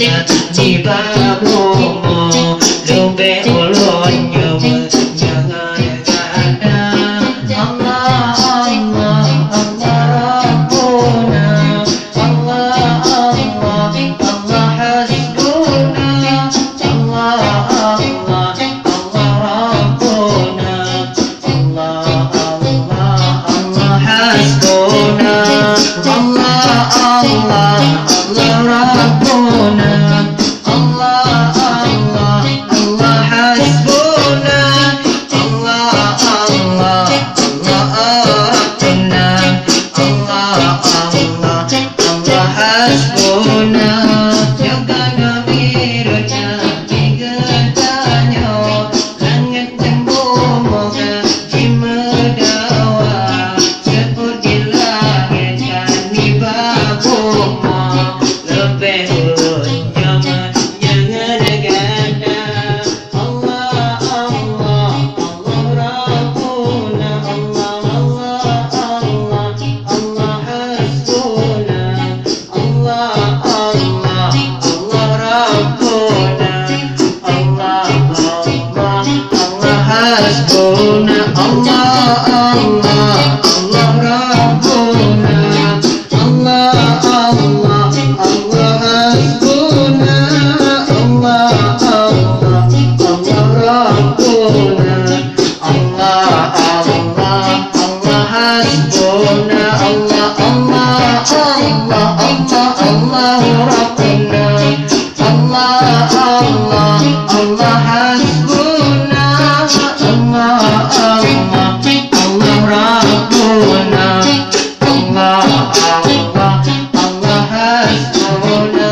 di babomo lube ulonyo jangan ada Allah Allah Allah Rabbuna Allah Allah Allah hasbuna Allah Allah Allah Rabbuna Allah Allah Allah hasbuna Allah Allah Allah Rabbuna Allah Allah Allah hasbuna Allah Allah Allah Rabbuna Allah Allah Allah hasbuna jaga Nabi raja tiga-tiganya langit dan bumi di medawa sebut di langit dan di bawah lebih ulunnya jangan ganda Allah Allah Allah Rabbuna Allah Allah Allah Allah hasbuna Allah Allah Allah Rabbuna Allah Allah Allah hasbuna Allah Allah Allah Rabbuna Allah Allah Allah hasbuna Allah Allah Allah Rabbuna Allah Allah Allah hasbuna Allah Allah Allah Allah Allah Rabbuna Allah Allah Allah hasbuna Allah Allah Allah Rabbuna Allah Allah Allah hasbuna